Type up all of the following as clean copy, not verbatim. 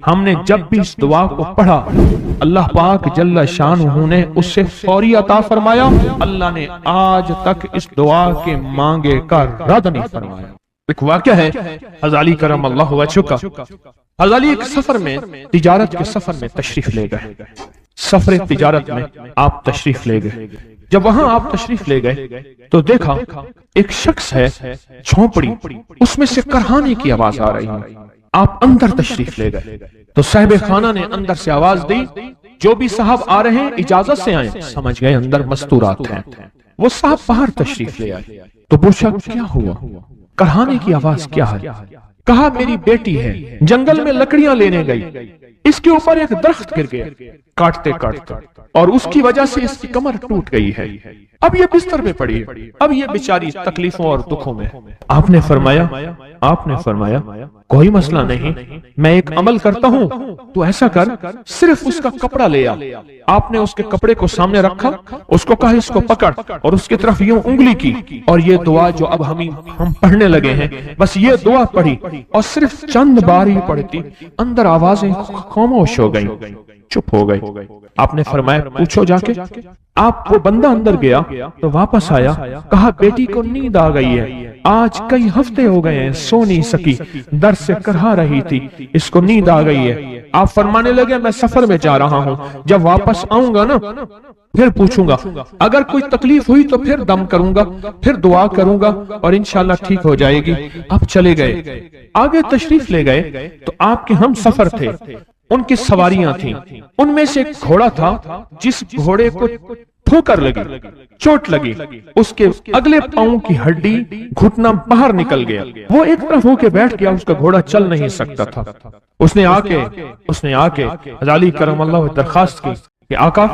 ہم نے جب بھی اس دعا کو پڑھا اللہ پاک جل شانہ نے اس سے فوری عطا فرمایا. اللہ نے آج تک اس دعا کے مانگے کا رد نہیں فرمایا. ایک واقعہ ہے حضرت علی کرم اللہ وجہہ کا. حضرت علی ایک سفر میں تجارت کے سفر میں تشریف لے گئے. سفر تجارت میں آپ تشریف لے گئے. جب وہاں آپ تشریف لے گئے تو دیکھا ایک شخص ہے جھونپڑی, اس میں سے کرہانے کی آواز آ رہی ہے. آپ اندر تشریف لے گئے تو صاحب خانہ نے اندر سے آواز دی جو بھی صاحب آ رہے ہیں اجازت سے آئیں. سمجھ گئے اندر مستورات ہیں. وہ صاحب باہر تشریف لے آئے تو پوچھا کیا ہوا, کرہانے کی آواز کیا ہے؟ کہا میری بیٹی ہے جنگل میں لکڑیاں لینے گئی, اس کے اوپر ایک درخت گر گیا کاٹتے کاٹتے اور اس کی وجہ سے اس کی کمر ٹوٹ گئی ہے. اب یہ بستر پہ پڑی ہے, اب یہ بیچاری تکلیفوں اور دکھوں میں. آپ نے فرمایا کوئی مسئلہ نہیں, میں ایک عمل کرتا ہوں, تو ایسا کر صرف اس کا کپڑا لے آ. آپ نے اس کے کپڑے کو سامنے رکھا, اس کو کہا اس کو پکڑ اور اس کی طرف یوں انگلی کی اور یہ دعا جو اب ہم پڑھنے لگے ہیں بس یہ دعا پڑھی اور صرف چند بار ہی پڑھتی اندر آوازیں خاموش ہو گئیں, چپ ہو گئی. آپ نے فرمایا پوچھو جا کے. آپ وہ بندہ اندر گیا تو واپس آیا, کہا بیٹی کو نیند آ گئی ہے, آج کئی ہفتے ہو گئے ہیں سو نہیں سکی, در سے کرہا رہی تھی, اس کو نیند آ گئی ہے. آپ فرمانے لگے میں سفر میں جا رہا ہوں, جب واپس آؤں گا نا پھر پوچھوں گا, اگر کوئی تکلیف ہوئی تو پھر دم کروں گا, پھر دعا کروں گا اور انشاءاللہ ٹھیک ہو جائے گی. آپ چلے گئے, آگے تشریف لے گئے تو آپ کے ہم سفر تھے, ان کی سواریاں تھیں. ان میں سے ایک گھوڑا تھا جس گھوڑے کو ٹھوکر لگی, چوٹ لگی, اس کے اگلے پاؤں کی ہڈی گھٹنا باہر نکل گیا. وہ ایک طرف ہو کے بیٹھ گیا, اس کا گھوڑا چل نہیں سکتا تھا. اس نے آ کے حضرت علی کرم اللہ درخواست کی کہ آقا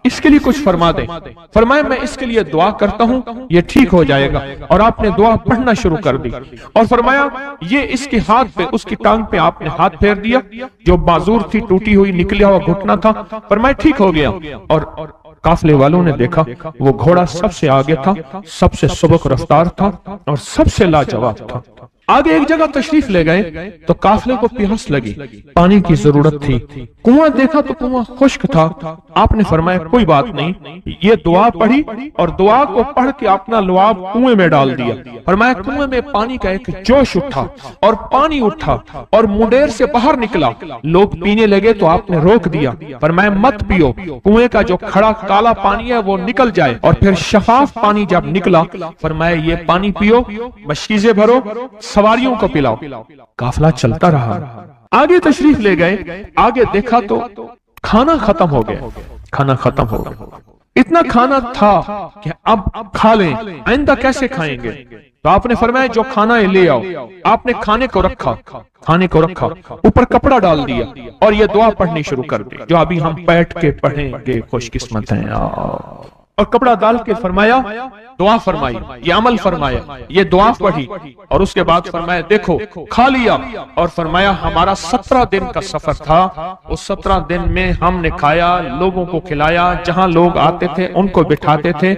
اس کے لیے کچھ فرما دیں. فرمایا میں اس کے لیے دعا کرتا ہوں, یہ ٹھیک ہو جائے گا. اور آپ نے دعا پڑھنا شروع کر دی اور فرمایا یہ اس کے ہاتھ پہ, اس کی ٹانگ پہ آپ نے ہاتھ پھیر دیا, جو معذور تھی ٹوٹی ہوئی نکلیا ہوا گھٹنا تھا. فرمایا ٹھیک ہو گیا. اور قافلے والوں نے دیکھا وہ گھوڑا سب سے آگے تھا, سب سے سبق رفتار تھا اور سب سے لاجواب تھا. آگے ایک جگہ تشریف لے گئے تو قافلے کو پیاس لگی, پانی کی ضرورت تھی. کنواں دیکھا تو کنواں خشک تھا. آپ نے فرمایا کوئی بات نہیں, یہ دعا پڑھی اور دعا کو پڑھ کے اپنا لعاب کنویں میں ڈال دیا. فرمایا کنویں میں پانی کا ایک جوش اٹھا اور پانی اٹھا اور منڈیر سے باہر نکلا. لوگ پینے لگے تو آپ نے روک دیا. فرمایا مت پیو, کنویں کا جو کھڑا کالا پانی ہے وہ نکل جائے اور پھر شفاف پانی جب نکلا فرمایا یہ پانی پیو, مشکیزیں بھرو, سواریوں کو پلاؤ. قافلہ چلتا رہا. آگے تشریف لے گئے, آگے دیکھا تو کھانا ختم ہو گیا. اتنا کھانا تھا کہ اب کھا لیں, آئندہ کیسے کھائیں گے. تو آپ نے فرمایا جو کھانا ہے لے آؤ. آپ نے کھانے کو رکھا, اوپر کپڑا ڈال دیا اور یہ دعا پڑھنی شروع کر دی جو ابھی ہم بیٹھ کے پڑھیں گے. خوش قسمت ہیں. اور کپڑا ڈال کے فرمایا دعا فرمائی, یہ عمل فرمایا, یہ دعا پڑھی اور اس کے بعد فرمایا دیکھو کھا لیا. اور فرمایا ہمارا 17 دن کا سفر تھا, اس 17 دن میں ہم نے کھایا, لوگوں کو کھلایا, جہاں لوگ آتے تھے ان کو بٹھاتے تھے.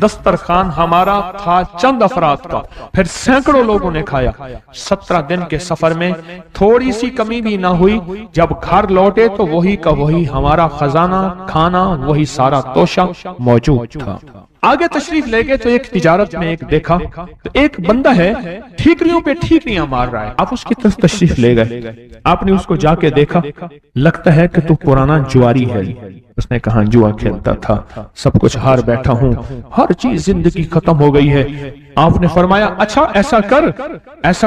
دسترخوان ہمارا تھا چند افراد کا, پھر سینکڑوں لوگوں نے کھایا. 17 دن کے سفر میں تھوڑی سی کمی بھی نہ ہوئی. جب گھر لوٹے تو وہی کا وہی ہمارا خزانہ, کھانا وہی سارا توشہ موجود تھا. آگے تشریف لے گئے تو ایک تجارت میں ایک دیکھا تو ایک بندہ ہے ٹھیکریوں پہ ٹھیکریاں مار رہا ہے. آپ اس کی طرف تشریف لے گئے, آپ نے اس کو جا کے دیکھا, لگتا ہے کہ تو پرانا جواری ہے. اس نے کہا جوا کھیلتا تھا, سب کچھ ہار بیٹھا ہوں, ہر چیز زندگی ختم ہو گئی ہے. آپ نے فرمایا اچھا ایسا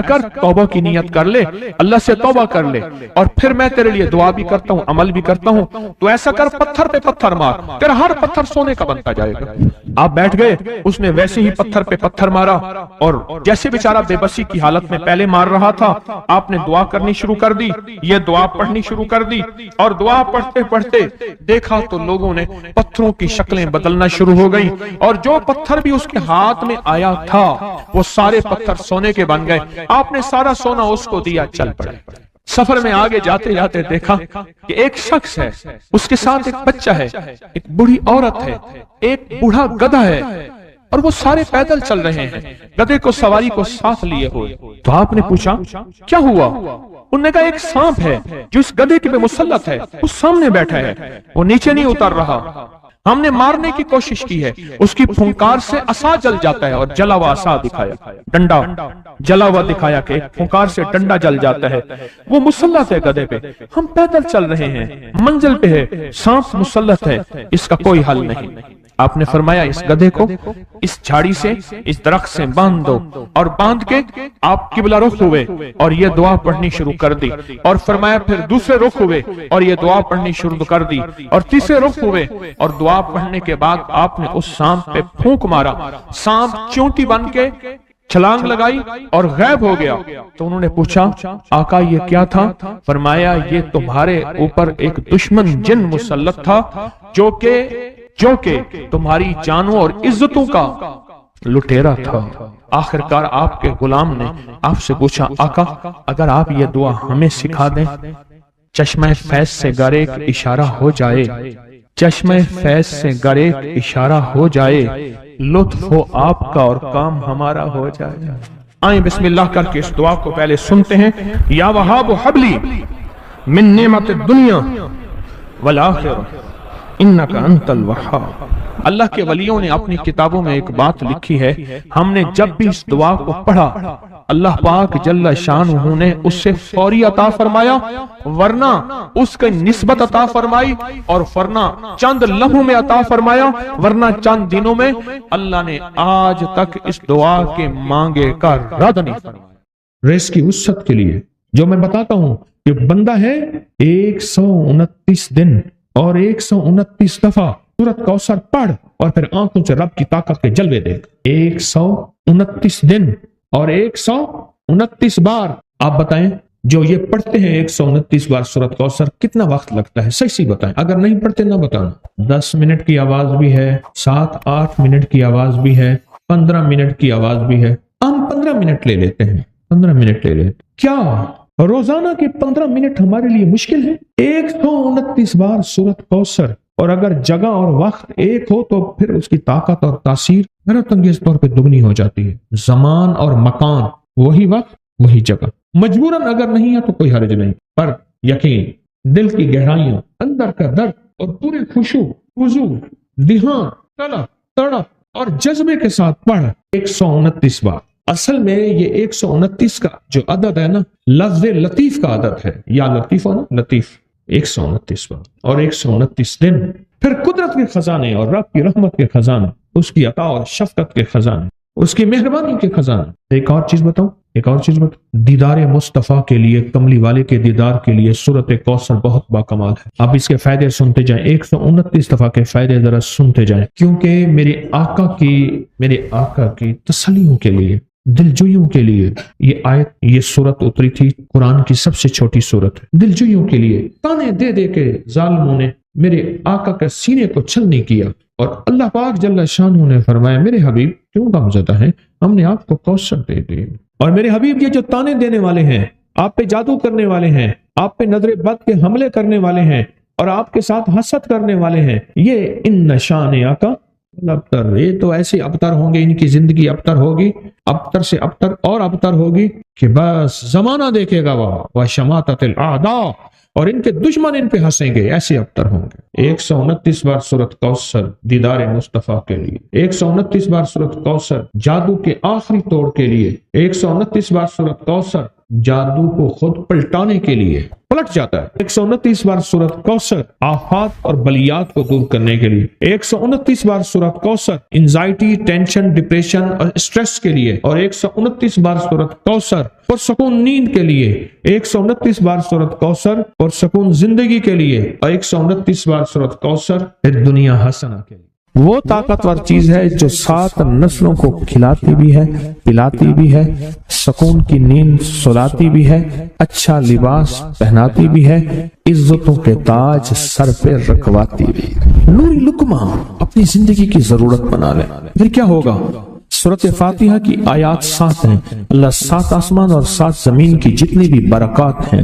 کر توبہ کی نیت کر لے, اللہ سے توبہ کر لے, اور پھر میں تیرے لیے دعا بھی کرتا ہوں, عمل بھی کرتا ہوں. تو ایسا کر پتھر پہ پتھر مار, تیرا ہر پتھر سونے کا بنتا جائے گا. آپ بیٹھ گئے, اس نے ویسے ہی پتھر پہ پتھر مارا اور جیسے بیچارہ بے بسی کی حالت میں پہلے مار رہا تھا, آپ نے دعا کرنی شروع کر دی, یہ دعا پڑھنی شروع کر دی. اور دعا پڑھتے پڑھتے دیکھا تو لوگوں نے پتھروں کی شکلیں بدلنا شروع ہو گئی, اور جو پتھر بھی اس کے ہاتھ میں آیا تھا وہ سارے پتھر سونے کے بن گئے. آپ نے سارا سونا اس کو دیا, چل پڑے. سفر میں آگے جاتے جاتے دیکھا کہ ایک شخص ہے, اس کے ساتھ ایک بچہ ہے, ایک بوڑھی عورت ہے, ایک بوڑھا گدھا ہے. اور وہ سارے پیدل چل رہے ہیں گدھے کو سواری کو ساتھ لیے ہوئے۔ تو آپ نے پوچھا کیا ہوا؟ انہوں نے کہا ایک سانپ ہے جو اس گدھے کے پہ مسلط ہے، اس سامنے بیٹھا ہے، وہ نیچے نہیں اتر رہا، ہم نے مارنے کی کوشش کی ہے، اس کی پھنکار سے عصا جل جاتا ہے، اور جلا ہوا عصا دکھایا، ڈنڈا جلا ہوا دکھایا کہ ایک پھنکار سے ڈنڈا جل جاتا ہے، وہ مسلط ہے گدھے پہ، ہم پیدل چل رہے ہیں، منزل پہ ہے، سانپ مسلط ہے، اس کا کوئی حل نہیں۔ آپ نے فرمایا اس گدھے کو اس جھاڑی سے، اس درخت سے باندھ دو، اور باندھ کے آپ قبلہ رخ ہوئے اور یہ دعا پڑھنی شروع کر دی، اور فرمایا پھر دوسرے رخ ہوئے اور یہ دعا پڑھنی شروع کر دی، اور تیسرے رخ ہوئے اور دعا پڑھنے کے بعد آپ نے اس سانپ پہ پھونک مارا، سانپ چونٹی بن کے چھلانگ لگائی اور غائب ہو گیا۔ تو انہوں نے پوچھا آقا یہ کیا تھا؟ فرمایا یہ تمہارے اوپر ایک دشمن جن مسلط تھا جو کہ تمہاری جانوں اور عزتوں کا لٹیرا تھا۔ آخرکار آپ کے غلام نے آپ سے پوچھا آقا اگر آپ یہ دعا ہمیں سکھا دیں، چشمہ فیض سے گر ایک اشارہ ہو جائے، چشمہ فیض سے گر ایک اشارہ ہو جائے، لطف ہو آپ کا اور کام ہمارا ہو جائے۔ آئیں بسم اللہ کر کے اس دعا کو پہلے سنتے ہیں۔ یا وہاب حبلی من نعمت الدنیا والآخرہ انک انت الوہاب۔ اللہ کے ولیوں نے اپنی کتابوں میں ایک بات لکھی ہے، ہم نے جب بھی اس دعا کو پڑھا اللہ پاک جل شانہ نے اس سے فوری عطا فرمایا، ورنہ اس کے نسبت عطا فرمائی، اور ورنہ چند لمحوں میں عطا فرمایا، ورنہ چند دنوں میں۔ اللہ نے آج تک اس دعا کے مانگے کا رد نہیں فرمایا۔ ریس کی وسعت کے لیے جو میں بتاتا ہوں کہ بندہ ہے 129 دن اور 129 دفعہ سورۃ کوثر پڑھ اور پھر آنکھوں سے رب کی طاقت کے جلوے دیکھ۔ 129 دن اور 129 بار۔ آپ بتائیں جو یہ پڑھتے ہیں 129 بار سورۃ کوثر کتنا وقت لگتا ہے؟ صحیح بتائیں، اگر نہیں پڑھتے نہ بتانا۔ 10 منٹ کی آواز بھی ہے، 7-8 منٹ کی آواز بھی ہے، 15 منٹ کی آواز بھی ہے۔ ہم 15 منٹ لے لیتے ہیں، 15 منٹ لے لیتے۔ کیا روزانہ کے 15 منٹ ہمارے لیے مشکل ہے؟ 129 بار سورۃ کوثر، اور اگر جگہ اور وقت ایک ہو تو پھر اس کی طاقت اور تاثیر حیرت انگیز طور پہ دگنی ہو جاتی ہے۔ زمان اور مکان وہی وقت وہی جگہ، مجبوراً اگر نہیں ہے تو کوئی حرج نہیں، پر یقین دل کی گہرائیوں، اندر کا درد اور پورے خشوع خضوع، دھیان، طلب، تڑپ اور جذبے کے ساتھ پڑھ 129 بار۔ اصل میں یہ 129 کا جو عدد ہے نا، لفظ لطیف کا عدد ہے، یا لطیف ہو نا، لطیف 129 بار اور 129 دن۔ پھر قدرت کے خزانے اور رب کی رحمت کے خزانے، اس کی عطا اور شفقت کے خزانے، اس کی مہربانی کے خزانے۔ ایک اور چیز بتاؤں، دیدار مصطفیٰ کے لیے، کملی والے کے دیدار کے لیے سورۃ کوثر بہت باکمال ہے۔ آپ اس کے فائدے سنتے جائیں، 129 دفعہ کے فائدے ذرا سنتے جائیں، کیونکہ میرے آقا کی تسلیوں کے لیے، دلجوئیوں کے لیے یہ آیت، یہ سورت اتری تھی۔ قرآن کی سب سے چھوٹی سورت ہے۔ دلجوئیوں کے لیے تانے دے دے کے ظالموں نے میرے آقا کے سینے کو چھل نہیں کیا، اور اللہ پاک جل شانہ نے فرمایا میرے حبیب کیوں غمزدہ ہیں، ہم نے آپ کو کوثر دے دی۔ اور میرے حبیب یہ جو تانے دینے والے ہیں، آپ پہ جادو کرنے والے ہیں، آپ پہ نظر بد کے حملے کرنے والے ہیں، اور آپ کے ساتھ حسد کرنے والے ہیں، یہ ان نشان آقا ابتر، یہ تو ایسے ابتر ہوں گے، ان کی زندگی ابتر ہوگی، ابتر سے ابتر اور ابتر ہوگی کہ بس زمانہ دیکھے گا وہ شماتت الاعداء، اور ان کے دشمن ان پہ ہنسیں گے، ایسے ابتر ہوں گے۔ 129 بار سورۃ کوثر دیدار مصطفیٰ کے لیے، 129 بار سورۃ کوثر جادو کے آخری توڑ کے لیے، 129 بار سورۃ کوثر جادو کو خود پلٹانے کے لیے، پلٹ جاتا ہے۔ 129 بار سورۃ کوثر آفات اور بلیات کو دور کرنے کے لیے، 129 بار سورۃ کوثر انزائٹی، ٹینشن، ڈپریشن اور اسٹریس کے لیے، اور 129 بار سورۃ کوثر پرسکون نیند کے لیے، 129 بار سورۃ کوثر پرسکون زندگی کے لیے، اور 129 بار سورۃ کوثر دنیا حسنہ کے لیے۔ وہ طاقتور چیز ہے جو 7 نسلوں کو کھلاتی بھی ہے، پلاتی بھی ہے، سکون کی نیند سلاتی بھی ہے، اچھا لباس پہناتی بھی ہے، عزتوں کے تاج سر پہ رکھواتی بھی ہے۔ نوری لقمہ اپنی زندگی کی ضرورت بنا لے، پھر کیا ہوگا؟ سورۃ فاتحہ کی آیات 7 ہیں۔ اللہ 7 آسمان اور 7 زمین کی جتنی بھی برکات ہیں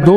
2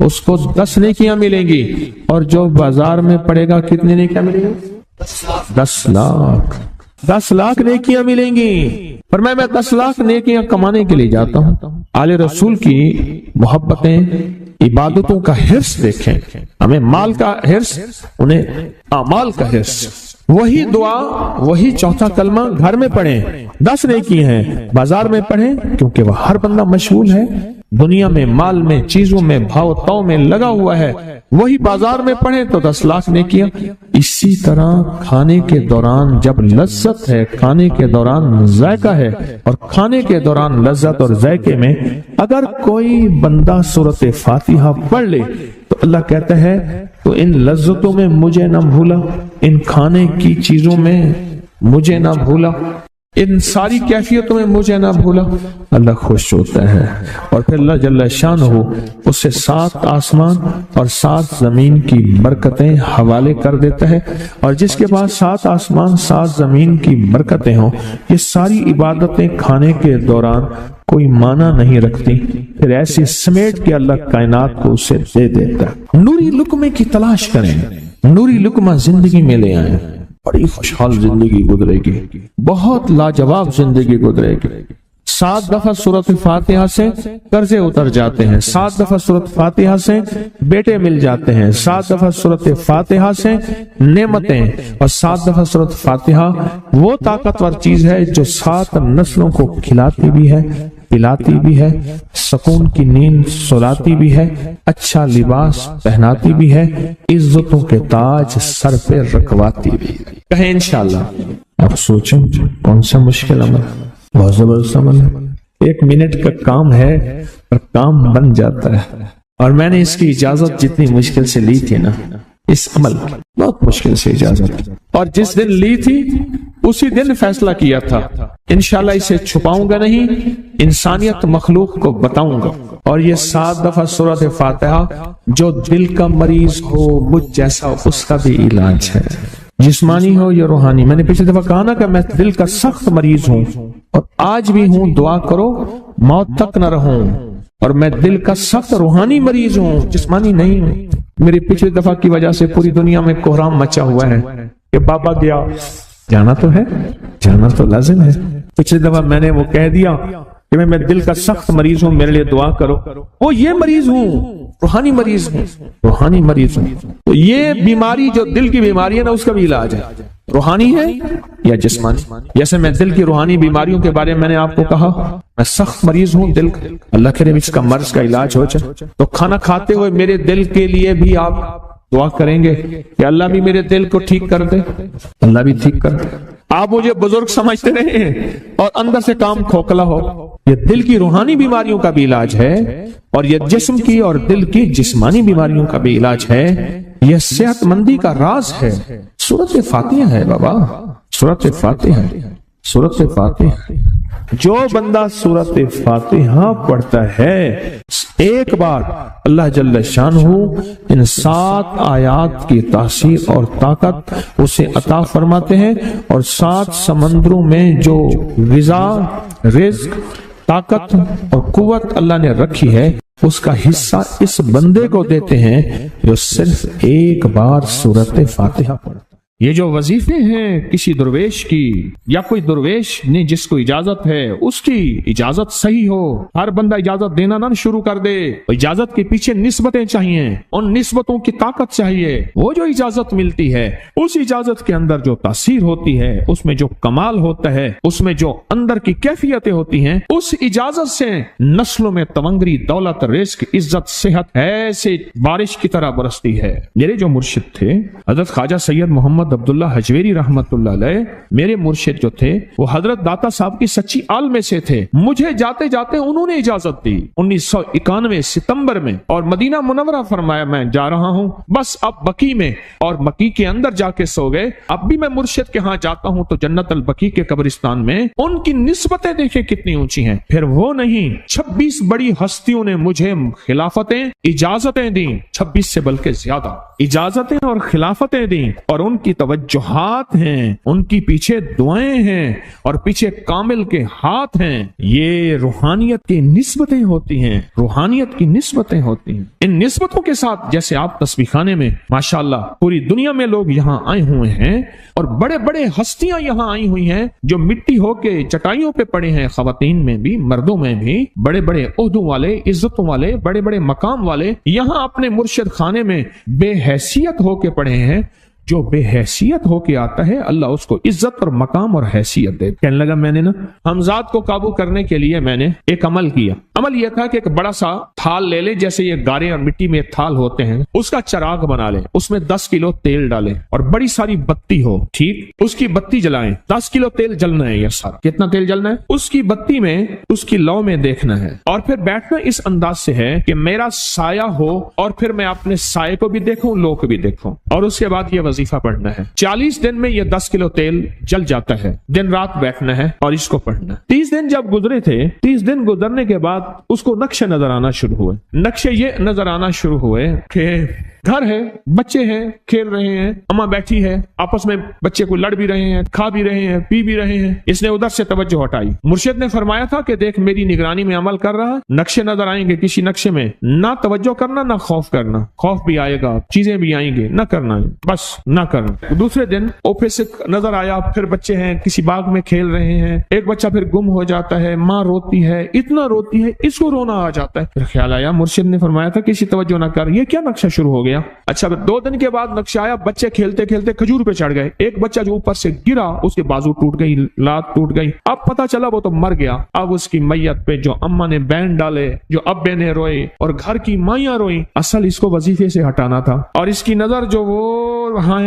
اس کو 10 نیکیاں ملیں گی، اور جو بازار میں پڑے گا کتنی نیکیاں ملیں گی؟ 10 لاکھ نیکیاں ملیں گی۔ پر میں 10 لاکھ نیکیاں کمانے کے لیے جاتا ہوں۔ آل رسول کی محبتیں، عبادتوں کا حرص دیکھیں، ہمیں مال کا حرص، انہیں اعمال کا حرص۔ وہی دعا، وہی چوتھا کلمہ گھر میں پڑھیں، 10 نیکی ہیں، بازار میں پڑھیں، کیونکہ وہ ہر بندہ مشغول ہے، دنیا میں، مال میں، چیزوں میں، بھاؤ تاؤ میں لگا ہوا ہے۔ وہی بازار میں پڑھیں تو 10 لاکھ نیکیاں۔ اسی طرح کھانے کے دوران جب لذت ہے، کھانے کے دوران ذائقہ ہے، اور کھانے کے دوران لذت اور ذائقے میں اگر کوئی بندہ سورۃ فاتحہ پڑھ لے تو اللہ کہتا ہے تو ان لذتوں میں مجھے نہ بھولا، ان کھانے کی چیزوں میں مجھے نہ بھولا، ان ساری کیفیتوں میں مجھے نہ بھولا۔ اللہ خوش ہوتا ہے، اور پھر اللہ جل شانہ اسے 7 آسمان اور 7 زمین کی برکتیں حوالے کر دیتا ہے، اور جس کے پاس 7 آسمان 7 زمین کی برکتیں ہوں، یہ ساری عبادتیں کھانے کے دوران کوئی معنی نہیں رکھتی، پھر ایسی سمیٹ کے اللہ کائنات کو اسے دے دیتا ہے۔ نوری لقمے کی تلاش کریں، نوری لقمہ زندگی میں لے آئیں، بڑی خوشحال زندگی گزرے گی، بہت لاجواب زندگی گزرے گی۔ 7 دفعہ سورۃ فاتحہ سے قرضے اتر جاتے ہیں، 7 دفعہ سورۃ فاتحہ سے بیٹے مل جاتے ہیں، 7 دفعہ سورۃ فاتحہ سے نعمتیں، اور 7 دفعہ سورۃ فاتحہ وہ طاقتور چیز ہے جو 7 نسلوں کو کھلاتی بھی ہے، پلاتی بھی ہے، سکون کی نیند سلاتی بھی ہے، اچھا لباس پہناتی بھی ہے، عزتوں کے تاج سر پہ رکھواتی بھی۔ کہیں انشاءاللہ۔ اب سوچیں کون سا مشکل عمل، بہت زبردست عمل ہے، 1 منٹ کا کام ہے پر کام بن جاتا ہے۔ اور میں نے اس کی اجازت جتنی مشکل سے لی تھی نا، اس عمل بہت مشکل سے اجازت، اور جس دن لی تھی اسی دن فیصلہ کیا تھا انشاءاللہ اسے چھپاؤں گا نہیں، انسانیت مخلوق کو بتاؤں گا۔ اور یہ 7 دفعہ سورۃ فاتحہ جو دل کا مریض ہو مجھ جیسا، اس کا بھی علاج ہے، جسمانی ہو یا روحانی۔ میں نے پچھلی دفعہ کہا نا کہ میں دل کا سخت مریض ہوں، اور آج بھی ہوں، دعا کرو موت تک نہ رہوں، اور میں دل کا سخت روحانی مریض ہوں، جسمانی نہیں ہوں۔ میری پچھلی دفعہ کی وجہ سے پوری دنیا میں کوہرام مچا ہوا ہے کہ بابا گیا، جانا تو ہے، جانا تو لازم ہے۔ پچھلی دفعہ میں نے وہ کہہ دیا کہ میں دل کا سخت مریض ہوں، میرے لیے دعا کرو، وہ یہ مریض ہوں، روحانی مریض ہوں، روحانی مریض ہوں۔ تو یہ بیماری جو دل کی بیماری ہے نا، اس کا بھی علاج ہے، روحانی ہے یا جسمانی۔ جیسے میں دل کی روحانی بیماریوں کے بارے میں نے آپ کو کہا، میں سخت مریض ہوں دل کا، اللہ کرے اس کا مرض کا علاج ہو جائے۔ تو کھانا کھاتے ہوئے میرے دل کے لیے بھی آپ دعا کریں گے کہ اللہ بھی میرے دل کو ٹھیک کر دے، اللہ بھی ٹھیک کر دے۔ آپ مجھے بزرگ سمجھتے رہے ہیں اور اندر سے کام کھوکھلا ہو۔ یہ دل کی روحانی بیماریوں کا بھی علاج ہے، اور یہ جسم کی اور دل کی جسمانی بیماریوں کا بھی علاج ہے۔ یہ صحت مندی کا راز ہے، سورۃ فاتحہ ہے بابا، سورۃ فاتحہ، سورۃ فاتحہ۔ جو بندہ سورۃ فاتحہ پڑھتا ہے، ایک بار اللہ جل شانہ ان 7 آیات کی تاثیر اور طاقت اسے عطا فرماتے ہیں، اور 7 سمندروں میں جو غذا، رزق، طاقت اور قوت اللہ نے رکھی ہے، اس کا حصہ اس بندے کو دیتے ہیں جو صرف ایک بار سورۃ فاتحہ پڑھتا ہے۔ یہ جو وظیفے ہیں کسی درویش کی، یا کوئی درویش نے جس کو اجازت ہے اس کی اجازت صحیح ہو، ہر بندہ اجازت دینا نہ شروع کر دے۔ اجازت کے پیچھے نسبتیں چاہیے، ان نسبتوں کی طاقت چاہیے۔ وہ جو اجازت ملتی ہے، اس اجازت کے اندر جو تاثیر ہوتی ہے، اس میں جو کمال ہوتا ہے، اس میں جو اندر کی کیفیتیں ہوتی ہیں، اس اجازت سے نسلوں میں تونگری، دولت، رزق، عزت، صحت ایسے بارش کی طرح برستی ہے۔ میرے جو مرشد تھے حضرت خواجہ سید محمد عبداللہ حجویری رحمت اللہ علیہ، میرے مرشد جو تھے وہ حضرت داتا صاحب کی سچی آل میں سے تھے۔ مجھے جاتے جاتے انہوں نے اجازت دی 1991 ستمبر میں، اور مدینہ منورہ فرمایا میں جا رہا ہوں، بس اب بقی میں، اور بقی کے اندر جا کے سو گئے۔ اب بھی میں مرشد کے ہاں جاتا ہوں تو جنت البقی کے قبرستان میں ان کی نسبتیں دیکھیں کتنی اونچی ہیں۔ پھر وہ نہیں، 26 بڑی ہستیوں نے مجھے خلافتیں، اجازتیں دیں، 26 سے بلکہ زیادہ اجازتیں اور خلافتیں دیں، اور ان کی توجہات ہیں، ان کی پیچھے دعائیں ہیں اور پیچھے کامل کے ہاتھ ہیں. یہ روحانیت کی نسبتیں ہوتی ہیں، روحانیت کی نسبتیں ہوتی ہیں. ان نسبتوں کے ساتھ جیسے آپ تسبیح خانے میں ماشاءاللہ پوری دنیا میں لوگ یہاں آئے ہوئے ہیں اور بڑے بڑے ہستیاں یہاں آئی ہوئی ہیں جو مٹی ہو کے چٹائیوں پہ پڑے ہیں، خواتین میں بھی مردوں میں بھی، بڑے بڑے عہدوں والے، عزتوں والے، بڑے بڑے مقام والے یہاں اپنے مرشد خانے میں بے حیثیت ہو کے پڑے ہیں. جو بے حیثیت ہو کے آتا ہے اللہ اس کو عزت اور مقام اور حیثیت دے. کہنے لگا میں نے نا حمزات کو قابو کرنے کے لیے میں نے ایک عمل کیا. عمل یہ تھا کہ ایک بڑا سا تھال لے لیں، جیسے یہ گارے اور مٹی میں تھال ہوتے ہیں، اس کا چراغ بنا لیں، اس میں 10 کلو تیل ڈالیں اور بڑی ساری بتی ہو، ٹھیک، اس کی بتی جلائیں. 10 کلو تیل جلنا ہے. یہ سارا کتنا تیل جلنا ہے؟ اس کی بتی میں، اس کی لو میں دیکھنا ہے اور پھر بیٹھنا اس انداز سے ہے کہ میرا سایہ ہو اور پھر میں اپنے سائے کو بھی دیکھوں، لو کو بھی دیکھوں، اور اس کے بعد یہ وظیفہ پڑھنا ہے. 40 دن میں یہ 10 کلو تیل جل جاتا ہے. دن رات بیٹھنا ہے اور اس کو پڑھنا ہے. 30 دن جب گزرے تھے، 30 دن گزرنے کے بعد اس کو نقشے نظر آنا شروع ہوئے. نقشے یہ نظر آنا شروع ہوئے کہ گھر ہے، بچے ہیں، کھیل رہے ہیں، اماں بیٹھی ہے، آپس میں بچے کو لڑ بھی رہے ہیں، کھا بھی رہے ہیں، پی بھی رہے ہیں. اس نے ادھر سے توجہ ہٹائی. مرشد نے فرمایا تھا کہ دیکھ میری نگرانی میں عمل کر رہا، نقشے نظر آئیں گے، کسی نقشے میں نہ توجہ کرنا نہ خوف کرنا. خوف بھی آئے گا، چیزیں بھی آئیں گے، نہ کرنا، بس نہ کرنا. دوسرے دن اوپے سے نظر آیا، پھر بچے ہیں کسی باغ میں کھیل رہے ہیں، ایک بچہ پھر گم ہو جاتا ہے، ماں روتی ہے، اتنا روتی ہے اس کو رونا آ جاتا ہے. پھر خیال آیا مرشد نے فرمایا تھا کسی توجہ نہ کر، یہ کیا نقشہ شروع ہو گیا. اچھا 2 دن کے بعد نقشہ آیا، بچے کھیلتے کھیلتے کھجور پہ چڑھ گئے، ایک بچہ جو اوپر سے گرا اس کے بازو ٹوٹ گئی، لات ٹوٹ گئی. اب پتا چلا وہ تو مر گیا. اب اس کی میت پہ جو اماں نے بین ڈالے، جو ابے نے روئے اور گھر کی مائیاں روئی، اصل اس کو وظیفے سے ہٹانا تھا اور اس کی نظر جو وہ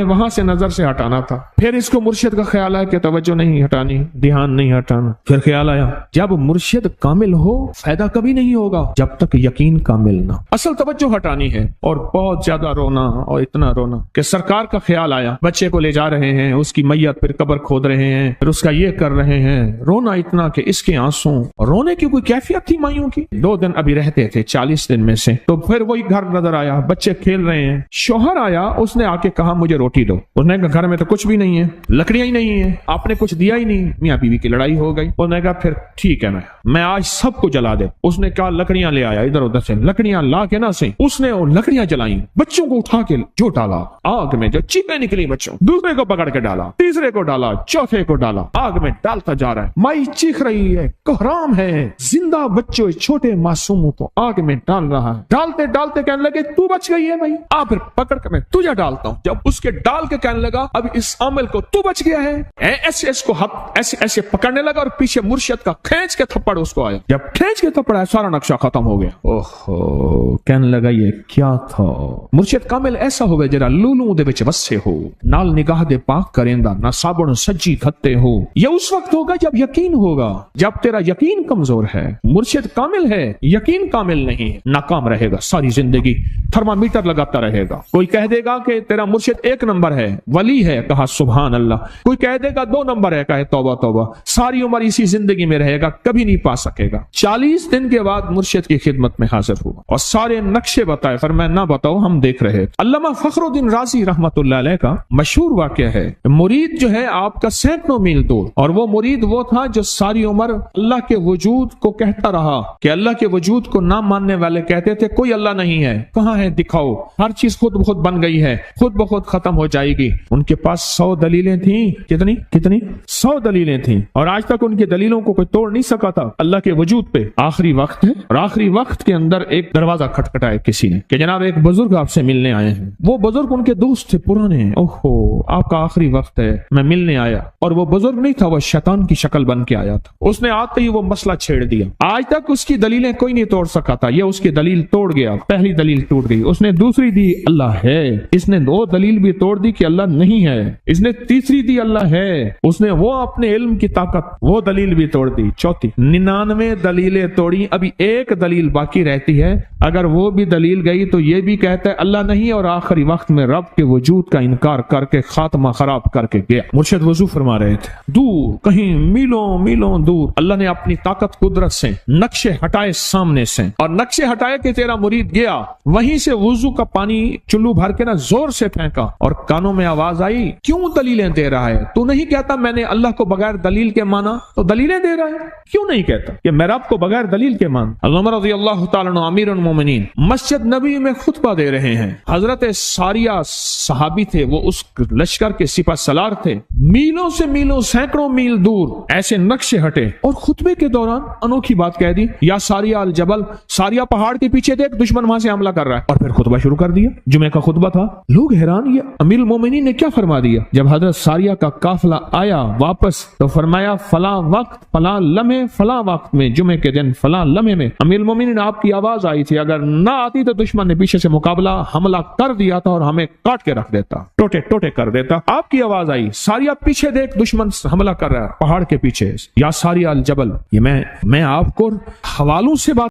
وہاں سے نظر سے ہٹانا تھا. پھر اس کو مرشد کا خیال آیا کہ توجہ نہیں ہٹانی، دھیان نہیں ہٹانا. پھر خیال آیا جب مرشد کامل ہو فائدہ کبھی نہیں ہوگا جب تک یقین کامل نہ. اصل توجہ ہٹانی ہے اور بہت زیادہ رونا اور اتنا رونا کہ سرکار کا خیال آیا، بچے کو لے جا رہے ہیں، اس کی میت پھر قبر کھود رہے ہیں، پھر اس کا یہ کر رہے ہیں. رونا اتنا کہ اس کے آنسوں، رونے کی کوئی کیفیت تھی مائیوں کی. 2 دن ابھی رہتے تھے 40 دن میں سے. تو پھر وہی گھر نظر آیا، بچے کھیل رہے ہیں. شوہر آیا، اس نے آ کے کہا مجھے روٹی دو. اس نے کہا گھر میں تو کچھ بھی نہیں ہے، لکڑیاں ہی نہیں ہیں، آپ نے کچھ دیا ہی نہیں. میاں بیوی کی لڑائی ہو گئی. اس نے کہا پھر ٹھیک ہے میں آج سب کو جلا دے. اس نے کہا لکڑیاں لے آیا، ادھر ادھر سے لکڑیاں لا کے نہ سے اس نے لکڑیاں جلائیں، بچوں کو اٹھا کے جو ڈالا آگ میں، جو چیخیں نکلی بچوں، دوسرے کو پکڑ کے ڈالا، تیسرے کو ڈالا، چوتھے کو ڈالا، آگ میں ڈالتا جا رہا ہے. مائی چیخ رہی ہے، کوہرام ہے، زندہ بچوں چھوٹے معصوموں کو آگ میں ڈال رہا ہے. ڈالتے ڈالتے کہنے لگے تو بچ گئی ہے بھائی، پھر پکڑ کے میں تجھے ڈالتا ہوں. جب اس کے ڈال کے کہنے لگا اب اس عامل کو تو بچ گیا ہے، ایسے اس کو ایسے ایسے پکڑنے لگا اور پیچھے مرشد کا کھینچ کے تھپڑ اس کو آیا. جب کھینچ کے تھپڑ آیا سارا نقشہ ختم ہو گیا. اوہو، کہنے لگا یہ کیا تھا. مرشد کامل ایسا ہوگا جرا لولوں دے وچ وسے ہو، نال نگاہ دے پاک کریندا، نہ صابن سجی کھتے ہو. یہ اس وقت ہوگا جب یقین ہوگا، جب تیرا یقین کمزور ہے. مرشد کامل ہے، یقین کامل نہیں، ناکام رہے گا ساری زندگی، تھرمامیٹر لگاتا رہے گا. کوئی کہہ دے گا کہ تیرا مرشد 1 نمبر ہے، ولی ہے، کہا سبحان اللہ. کوئی کہہ دے گا 2 نمبر ہے، کہے توبہ توبہ. ساری عمر اسی زندگی میں رہے گا، کبھی نہیں پا سکے گا. 40 دن کے بعد مرشد کی خدمت میں حاضر ہوا اور سارے نقشے بتائے. فرمایا نہ بتاؤ، ہم دیکھ رہے. علامہ فخر الدین رازی رحمت اللہ علیہ کا مشہور واقعہ ہے. مرید جو ہے آپ کا سینکڑوں میل دور، اور وہ مرید وہ تھا جو ساری عمر اللہ کے وجود کو کہتا رہا کہ اللہ کے وجود کو نہ ماننے والے کہتے تھے کوئی اللہ نہیں ہے، کہاں ہے دکھاؤ، ہر چیز خود بخود بن گئی ہے، خود بخود ختم ہو جائے گی. ان کے پاس 100 دلیلیں تھیں. کتنی 100 دلیلیں تھیں اور آج تک ان کی دلیلوں کو کوئی توڑ نہیں سکا تھا اللہ کے وجود پہ. آخری وقت ہے اور آخری وقت کے اندر ایک دروازہ کھٹکھٹایا کسی نے کہ جناب ایک بزرگ آپ سے ملنے آئے ہیں. وہ بزرگ ان کے دوست تھے پرانے. اوہو، آپ کا آخری وقت ہے، میں ملنے آیا. اور وہ بزرگ نہیں تھا، وہ شیطان کی شکل بن کے آیا تھا. اس نے آتے ہی وہ مسئلہ چھیڑ دیا. آج تک اس کی دلیلیں کوئی نہیں توڑ سکا تھا، یہ اس کی دلیل توڑ گیا. پہلی دلیل ٹوٹ گئی، اس نے دوسری دی اللہ ہے، اس نے 2 دلیل بھی توڑ دی کہ اللہ نہیں ہے، اس نے تیسری دی اللہ ہے، اس نے وہ اپنے علم کی طاقت وہ دلیل بھی توڑ دی. چوتھی 99 دلیلیں توڑی، ابھی ایک دلیل باقی رہتی ہے. اگر وہ بھی دلیل گئی تو یہ بھی کہتا ہے اللہ نہیں، اور آخری وقت میں رب کے وجود کا انکار کر کے خاتمہ خراب کر کے گیا. مرشد وضو فرما رہے تھے، دور کہیں میلوں میلوں دور اللہ نے اپنی طاقت قدرت سے نقشے ہٹائے سامنے سے، اور نقشے ہٹائے کہ تیرا مرید گیا، وہیں سے وضو کا پانی چلو بھر کے نا زور سے پھینک پھینکا اور کانوں میں آواز آئی کیوں دلیلیں دے رہا ہے؟ تو نہیں کہتا میں نے اللہ کو بغیر دلیل کے مانا؟ تو دلیلیں دے رہا ہے، کیوں نہیں کہتا کہ میں رب کو بغیر دلیل کے مان؟ عمر رضی اللہ تعالیٰ عنہ امیر المومنین مسجد نبی میں خطبہ دے رہے ہیں، حضرت ساریہ صحابی تھے، وہ اس لشکر کے سپہ سالار تھے، میلوں سے میلوں سینکڑوں میل دور ایسے نقشے ہٹے اور خطبے کے دوران انوکھی بات کہہ دی، یا ساریہ الجبل، ساریہ پہاڑ کے پیچھے دیکھ دشمن وہاں سے حملہ کر رہا ہے، اور پھر خطبہ شروع کر دیا۔ جمعہ کا خطبہ تھا، لوگ حیران، یہ امیر المومنین نے کیا فرما دیا؟ جب حضرت ساریہ کا قافلہ آیا واپس تو فرمایا فلاں وقت فلاں لمحے فلاں وقت میں جمعے کے دن فلاں لمحے میں امیر المومنین آپ کی آواز آئی تھی، اگر نہ آتی تو دشمن نے پیچھے سے مقابلہ حملہ کر دیا تھا اور ہمیں کاٹ کے رکھ دیتا، ٹوٹے ٹوٹے کر دیتا۔ آپ کی آواز آئی، ساریہ پیچھے دیکھ دشمن حملہ کر رہا ہے پہاڑ کے پیچھے، یا ساریہ الجبل۔ یہ میں آپ کو حوالوں سے بات